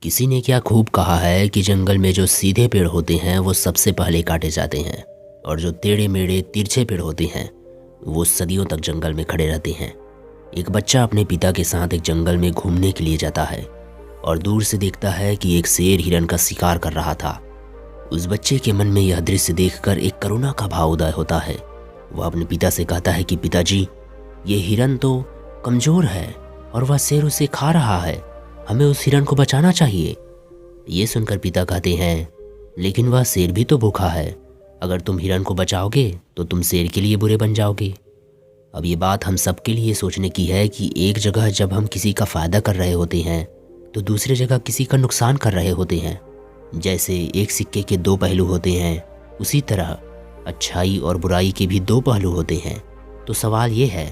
किसी ने क्या खूब कहा है कि जंगल में जो सीधे पेड़ होते हैं वो सबसे पहले काटे जाते हैं और जो टेढ़े मेढ़े तिरछे पेड़ होते हैं वो सदियों तक जंगल में खड़े रहते हैं। एक बच्चा अपने पिता के साथ एक जंगल में घूमने के लिए जाता है और दूर से देखता है कि एक शेर हिरन का शिकार कर रहा था। उस बच्चे के मन में यह दृश्य देखकर एक करुणा का भाव उदय होता है। वह अपने पिता से कहता है कि पिताजी, ये हिरन तो कमज़ोर है और वह शेर उसे खा रहा है, हमें उस हिरन को बचाना चाहिए। ये सुनकर पिता कहते हैं, लेकिन वह शेर भी तो भूखा है, अगर तुम हिरन को बचाओगे तो तुम शेर के लिए बुरे बन जाओगे। अब ये बात हम सबके लिए सोचने की है कि एक जगह जब हम किसी का फ़ायदा कर रहे होते हैं तो दूसरी जगह किसी का नुकसान कर रहे होते हैं। जैसे एक सिक्के के दो पहलू होते हैं, उसी तरह अच्छाई और बुराई के भी दो पहलू होते हैं। तो सवाल ये है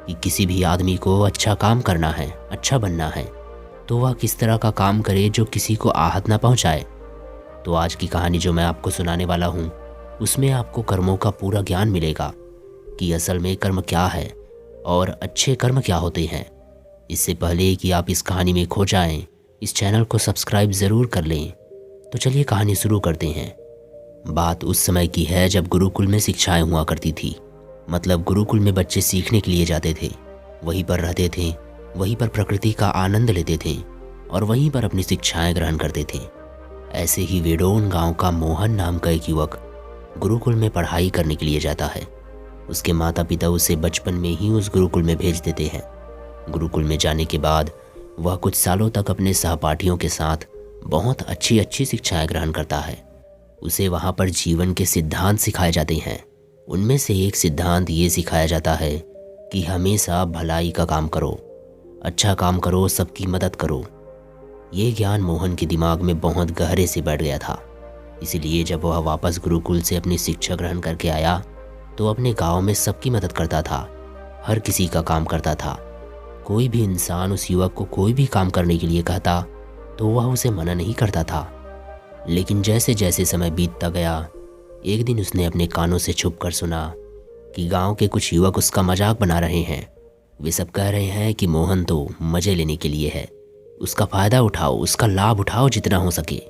कि किसी भी आदमी को अच्छा काम करना है, अच्छा बनना है, तो वह किस तरह का काम करे जो किसी को आहत ना पहुंचाए। तो आज की कहानी जो मैं आपको सुनाने वाला हूं, उसमें आपको कर्मों का पूरा ज्ञान मिलेगा कि असल में कर्म क्या है और अच्छे कर्म क्या होते हैं। इससे पहले कि आप इस कहानी में खो जाएं, इस चैनल को सब्सक्राइब ज़रूर कर लें। तो चलिए कहानी शुरू करते हैं। बात उस समय की है जब गुरुकुल में शिक्षाएं हुआ करती थी। मतलब गुरुकुल में बच्चे सीखने के लिए जाते थे, वहीं पर रहते थे, वहीं पर प्रकृति का आनंद लेते थे और वहीं पर अपनी शिक्षाएं ग्रहण करते थे। ऐसे ही वेडोन गांव का मोहन नाम का एक युवक गुरुकुल में पढ़ाई करने के लिए जाता है। उसके माता पिता उसे बचपन में ही उस गुरुकुल में भेज देते हैं। गुरुकुल में जाने के बाद वह कुछ सालों तक अपने सहपाठियों के साथ बहुत अच्छी अच्छी शिक्षाएं ग्रहण करता है। उसे वहाँ पर जीवन के सिद्धांत सिखाए जाते हैं। उनमें से एक सिद्धांत ये सिखाया जाता है कि हमेशा भलाई का काम करो, अच्छा काम करो, सबकी मदद करो। ये ज्ञान मोहन के दिमाग में बहुत गहरे से बैठ गया था। इसीलिए जब वह वापस गुरुकुल से अपनी शिक्षा ग्रहण करके आया तो अपने गांव में सबकी मदद करता था, हर किसी का काम करता था। कोई भी इंसान उस युवक को कोई भी काम करने के लिए कहता तो वह उसे मना नहीं करता था। लेकिन जैसे जैसे समय बीतता गया, एक दिन उसने अपने कानों से छुप कर सुना कि गांव के कुछ युवक उसका मजाक बना रहे हैं। वे सब कह रहे हैं कि मोहन तो मज़े लेने के लिए है, उसका फ़ायदा उठाओ, उसका लाभ उठाओ जितना हो सके।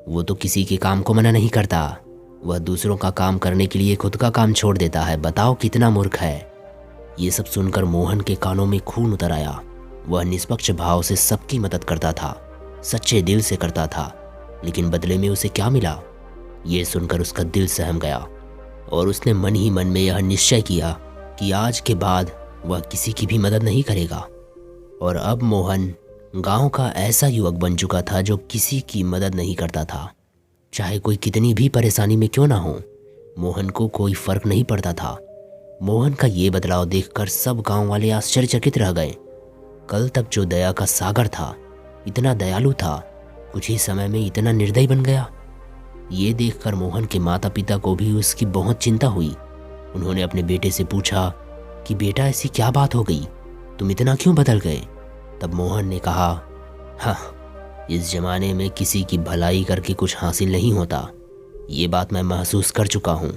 वो तो किसी के काम को मना नहीं करता, वह दूसरों का काम करने के लिए खुद का काम छोड़ देता है, बताओ कितना मूर्ख है। ये सब सुनकर मोहन के कानों में खून उतर आया। वह निष्पक्ष भाव से सबकी मदद करता था, सच्चे दिल से करता था, लेकिन बदले में उसे क्या मिला, ये सुनकर उसका दिल सहम गया और उसने मन ही मन में यह निश्चय किया कि आज के बाद वह किसी की भी मदद नहीं करेगा। और अब मोहन गांव का ऐसा युवक बन चुका था जो किसी की मदद नहीं करता था। चाहे कोई कितनी भी परेशानी में क्यों ना हो, मोहन को कोई फर्क नहीं पड़ता था। मोहन का ये बदलाव देखकर सब गांव वाले आश्चर्यचकित रह गए। कल तक जो दया का सागर था, इतना दयालु था, कुछ ही समय में इतना निर्दयी बन गया। ये देखकर मोहन के माता पिता को भी उसकी बहुत चिंता हुई। उन्होंने अपने बेटे से पूछा कि बेटा, ऐसी क्या बात हो गई, तुम इतना क्यों बदल गए। तब मोहन ने कहा, हाँ, इस जमाने में किसी की भलाई करके कुछ हासिल नहीं होता, ये बात मैं महसूस कर चुका हूँ।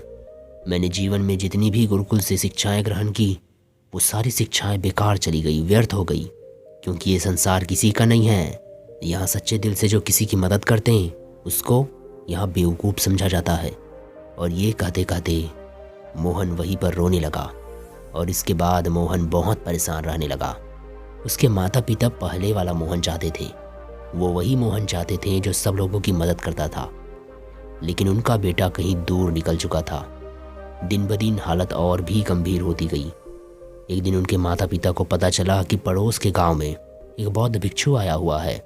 मैंने जीवन में जितनी भी गुरुकुल से शिक्षाएं ग्रहण की, वो सारी शिक्षाएं बेकार चली गई, व्यर्थ हो गई, क्योंकि ये संसार किसी का नहीं है। यहाँ सच्चे दिल से जो किसी की मदद करते हैं उसको यहाँ बेवकूफ़ समझा जाता है। और ये कहते कहते मोहन वहीं पर रोने लगा और इसके बाद मोहन बहुत परेशान रहने लगा। उसके माता पिता पहले वाला मोहन चाहते थे, वो वही मोहन चाहते थे जो सब लोगों की मदद करता था। लेकिन उनका बेटा कहीं दूर निकल चुका था। दिन ब दिन हालत और भी गंभीर होती गई। एक दिन उनके माता पिता को पता चला कि पड़ोस के गांव में एक बौद्ध भिक्षु आया हुआ है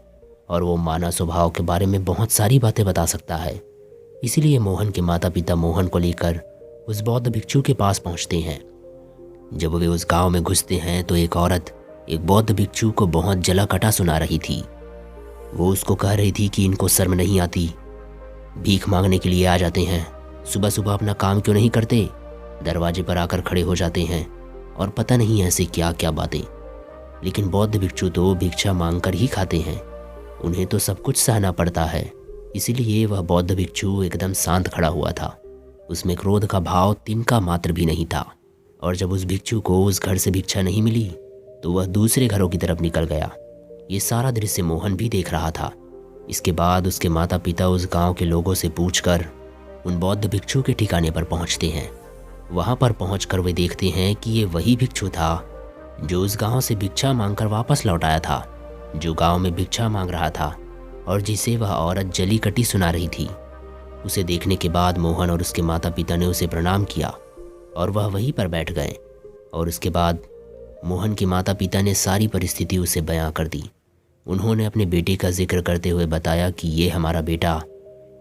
और वो मानव स्वभाव के बारे में बहुत सारी बातें बता सकता है। इसीलिए मोहन के माता पिता मोहन को लेकर उस बौद्ध भिक्षु के पास पहुंचते हैं। जब वे उस गांव में घुसते हैं तो एक औरत एक बौद्ध भिक्षु को बहुत जला कटा सुना रही थी। वो उसको कह रही थी कि इनको शर्म नहीं आती, भीख मांगने के लिए आ जाते हैं, सुबह सुबह अपना काम क्यों नहीं करते, दरवाजे पर आकर खड़े हो जाते हैं और पता नहीं ऐसे क्या क्या बातें। लेकिन बौद्ध भिक्षु तो भिक्षा मांग कर ही खाते हैं, उन्हें तो सब कुछ सहना पड़ता है। इसीलिए वह बौद्ध भिक्षु एकदम शांत खड़ा हुआ था। उसमें क्रोध का भाव तिनका मात्र भी नहीं था। और जब उस भिक्षु को उस घर से भिक्षा नहीं मिली तो वह दूसरे घरों की तरफ निकल गया। ये सारा दृश्य मोहन भी देख रहा था। इसके बाद उसके माता पिता उस गांव के लोगों से पूछकर उन बौद्ध भिक्षु के ठिकाने पर पहुंचते हैं। वहां पर पहुंचकर वे देखते हैं कि ये वही भिक्षु था जो उस गांव से भिक्षा मांगकर वापस लौट आया था, जो गांव में भिक्षा मांग रहा था और जिसे वह औरत जली कटी सुना रही थी। उसे देखने के बाद मोहन और उसके माता पिता ने उसे प्रणाम किया और वह वहीं पर बैठ गए। और उसके बाद मोहन के माता पिता ने सारी परिस्थिति उसे बयां कर दी। उन्होंने अपने बेटे का जिक्र करते हुए बताया कि ये हमारा बेटा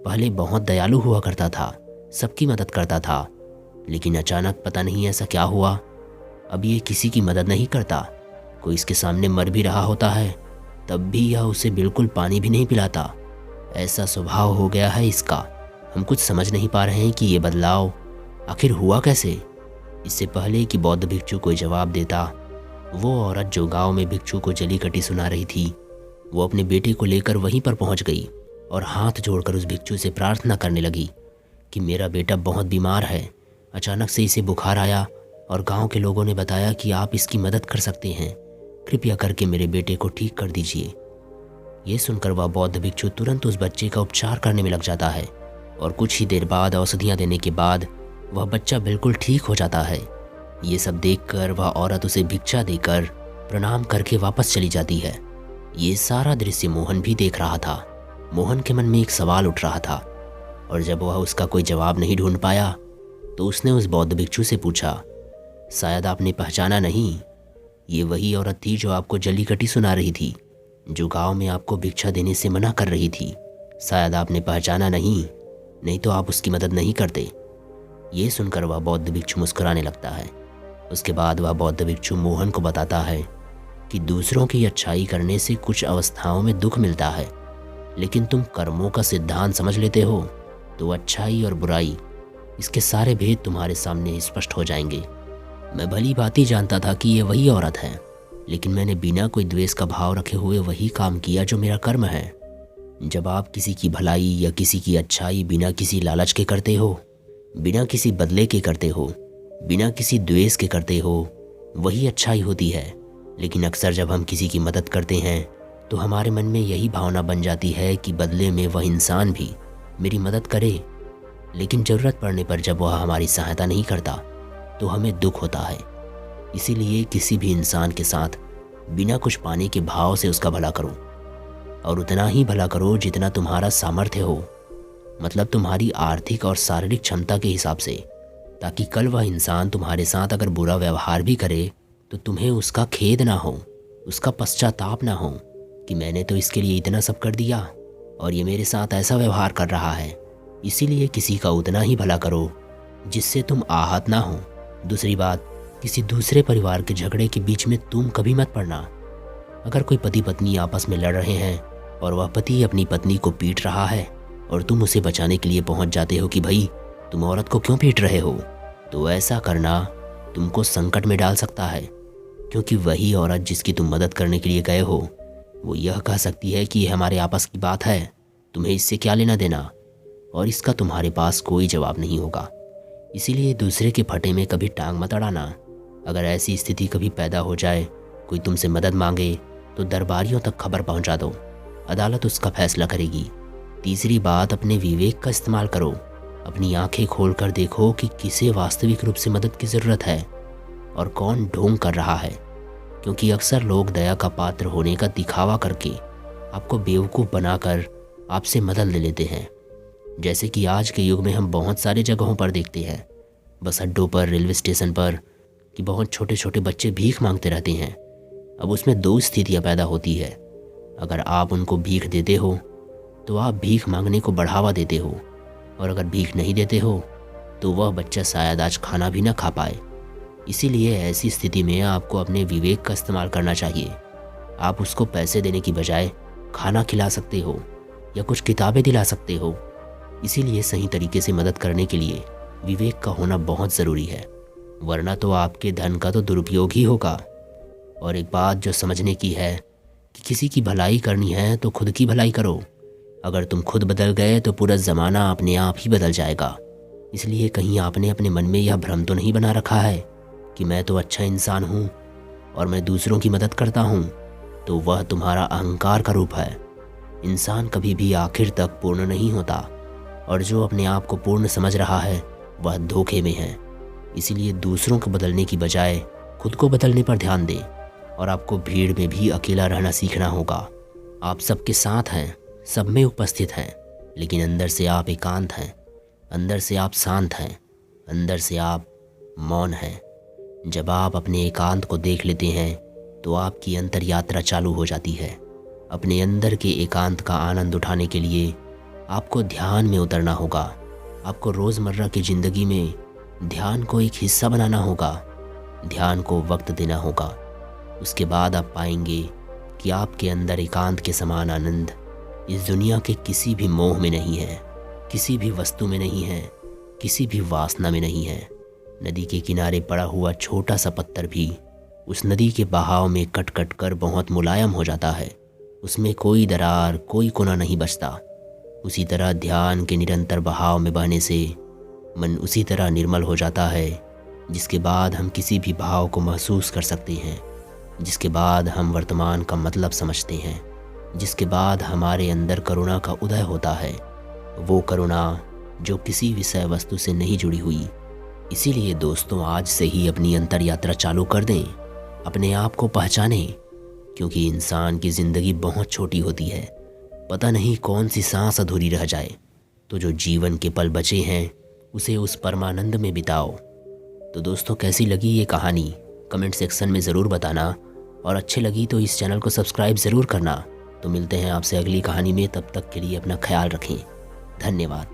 पहले बहुत दयालु हुआ करता था, सबकी मदद करता था, लेकिन अचानक पता नहीं ऐसा क्या हुआ, अब ये किसी की मदद नहीं करता। कोई इसके सामने मर भी रहा होता है तब भी यह उसे बिल्कुल पानी भी नहीं पिलाता। ऐसा स्वभाव हो गया है इसका। हम कुछ समझ नहीं पा रहे हैं कि ये बदलाव आखिर हुआ कैसे। इससे पहले कि बौद्ध भिक्षु कोई जवाब देता, वो औरत जो गांव में भिक्षु को जली कटी सुना रही थी, वो अपने बेटे को लेकर वहीं पर पहुंच गई और हाथ जोड़कर उस भिक्षु से प्रार्थना करने लगी कि मेरा बेटा बहुत बीमार है, अचानक से इसे बुखार आया और गांव के लोगों ने बताया कि आप इसकी मदद कर सकते हैं, कृपया करके मेरे बेटे को ठीक कर दीजिए। ये सुनकर वह बौद्ध भिक्षु तुरंत उस बच्चे का उपचार करने में लग जाता है और कुछ ही देर बाद औषधियाँ देने के बाद वह बच्चा बिल्कुल ठीक हो जाता है। ये सब देखकर वह औरत उसे भिक्षा देकर प्रणाम करके वापस चली जाती है। ये सारा दृश्य मोहन भी देख रहा था। मोहन के मन में एक सवाल उठ रहा था और जब वह उसका कोई जवाब नहीं ढूंढ पाया तो उसने उस बौद्ध भिक्षु से पूछा, शायद आपने पहचाना नहीं, ये वही औरत थी जो आपको जली कटी सुना रही थी, जो गांव में आपको भिक्षा देने से मना कर रही थी। शायद आपने पहचाना नहीं तो आप उसकी मदद नहीं करते। ये सुनकर वह बौद्ध भिक्षु मुस्कुराने लगता है। उसके बाद वह बौद्ध भिक्षु मोहन को बताता है कि दूसरों की अच्छाई करने से कुछ अवस्थाओं में दुख मिलता है, लेकिन तुम कर्मों का सिद्धांत समझ लेते हो तो अच्छाई और बुराई, इसके सारे भेद तुम्हारे सामने स्पष्ट हो जाएंगे। मैं भली भांति जानता था कि ये वही औरत है, लेकिन मैंने बिना कोई द्वेष का भाव रखे हुए वही काम किया जो मेरा कर्म है। जब आप किसी की भलाई या किसी की अच्छाई बिना किसी लालच के करते हो, बिना किसी बदले के करते हो, बिना किसी द्वेष के करते हो, वही अच्छाई होती है। लेकिन अक्सर जब हम किसी की मदद करते हैं तो हमारे मन में यही भावना बन जाती है कि बदले में वह इंसान भी मेरी मदद करे, लेकिन ज़रूरत पड़ने पर जब वह हमारी सहायता नहीं करता तो हमें दुख होता है। इसीलिए किसी भी इंसान के साथ बिना कुछ पाने के भाव से उसका भला करो, और उतना ही भला करो जितना तुम्हारा सामर्थ्य हो, मतलब तुम्हारी आर्थिक और शारीरिक क्षमता के हिसाब से, ताकि कल वह इंसान तुम्हारे साथ अगर बुरा व्यवहार भी करे तो तुम्हें उसका खेद ना हो, उसका पश्चाताप ना हो कि मैंने तो इसके लिए इतना सब कर दिया और ये मेरे साथ ऐसा व्यवहार कर रहा है। इसीलिए किसी का उतना ही भला करो जिससे तुम आहत ना हो। दूसरी बात, किसी दूसरे परिवार के झगड़े के बीच में तुम कभी मत पड़ना। अगर कोई पति पत्नी आपस में लड़ रहे हैं और वह पति अपनी पत्नी को पीट रहा है और तुम उसे बचाने के लिए पहुंच जाते हो कि भाई तुम औरत को क्यों पीट रहे हो, तो ऐसा करना तुमको संकट में डाल सकता है, क्योंकि वही औरत जिसकी तुम मदद करने के लिए गए हो वो यह कह सकती है कि यह हमारे आपस की बात है, तुम्हें इससे क्या लेना देना, और इसका तुम्हारे पास कोई जवाब नहीं होगा। इसीलिए दूसरे के फटे में कभी टांग मत अड़ाना। अगर ऐसी स्थिति कभी पैदा हो जाए, कोई तुमसे मदद मांगे तो दरबारियों तक खबर पहुंचा दो, अदालत उसका फैसला करेगी। तीसरी बात, अपने विवेक का इस्तेमाल करो। अपनी आंखें खोलकर देखो कि किसे वास्तविक रूप से मदद की ज़रूरत है और कौन ढोंग कर रहा है, क्योंकि अक्सर लोग दया का पात्र होने का दिखावा करके आपको बेवकूफ़ बनाकर आपसे मदद ले लेते हैं। जैसे कि आज के युग में हम बहुत सारे जगहों पर देखते हैं, बस अड्डों पर, रेलवे स्टेशन पर, कि बहुत छोटे छोटे बच्चे भीख मांगते रहते हैं। अब उसमें दो स्थितियां पैदा होती है। अगर आप उनको भीख देते हो तो आप भीख मांगने को बढ़ावा देते हो, और अगर भीख नहीं देते हो तो वह बच्चा शायद आज खाना भी ना खा पाए। इसीलिए ऐसी स्थिति में आपको अपने विवेक का इस्तेमाल करना चाहिए। आप उसको पैसे देने की बजाय खाना खिला सकते हो या कुछ किताबें दिला सकते हो। इसीलिए सही तरीके से मदद करने के लिए विवेक का होना बहुत ज़रूरी है, वरना तो आपके धन का तो दुरुपयोग ही होगा। और एक बात जो समझने की है कि किसी की भलाई करनी है तो खुद की भलाई करो। अगर तुम खुद बदल गए तो पूरा ज़माना अपने आप ही बदल जाएगा। इसलिए कहीं आपने अपने मन में यह भ्रम तो नहीं बना रखा है कि मैं तो अच्छा इंसान हूँ और मैं दूसरों की मदद करता हूँ, तो वह तुम्हारा अहंकार का रूप है। इंसान कभी भी आखिर तक पूर्ण नहीं होता और जो अपने आप को पूर्ण समझ रहा है वह धोखे में है। इसीलिए दूसरों को बदलने की बजाय खुद को बदलने पर ध्यान दें और आपको भीड़ में भी अकेला रहना सीखना होगा। आप सबके साथ हैं, सब में उपस्थित हैं, लेकिन अंदर से आप एकांत हैं, अंदर से आप शांत हैं, अंदर से आप मौन हैं। जब आप अपने एकांत को देख लेते हैं तो आपकी अंतर यात्रा चालू हो जाती है। अपने अंदर के एकांत का आनंद उठाने के लिए आपको ध्यान में उतरना होगा। आपको रोज़मर्रा की ज़िंदगी में ध्यान को एक हिस्सा बनाना होगा, ध्यान को वक्त देना होगा। उसके बाद आप पाएंगे कि आपके अंदर एकांत के समान आनंद इस दुनिया के किसी भी मोह में नहीं है, किसी भी वस्तु में नहीं है, किसी भी वासना में नहीं है। नदी के किनारे पड़ा हुआ छोटा सा पत्थर भी उस नदी के बहाव में कट कट कर बहुत मुलायम हो जाता है। उसमें कोई दरार, कोई कोना नहीं बचता। उसी तरह ध्यान के निरंतर बहाव में बहने से मन उसी तरह निर्मल हो जाता है, जिसके बाद हम किसी भी भाव को महसूस कर सकते हैं, जिसके बाद हम वर्तमान का मतलब समझते हैं, जिसके बाद हमारे अंदर करुणा का उदय होता है। वो करुणा जो किसी विषय वस्तु से नहीं जुड़ी हुई। इसीलिए दोस्तों, आज से ही अपनी अंतर यात्रा चालू कर दें, अपने आप को पहचानें, क्योंकि इंसान की ज़िंदगी बहुत छोटी होती है। पता नहीं कौन सी सांस अधूरी रह जाए, तो जो जीवन के पल बचे हैं उसे उस परमानंद में बिताओ। तो दोस्तों, कैसी लगी ये कहानी कमेंट सेक्शन में ज़रूर बताना, और अच्छी लगी तो इस चैनल को सब्सक्राइब ज़रूर करना। तो मिलते हैं आपसे अगली कहानी में, तब तक के लिए अपना ख्याल रखें। धन्यवाद।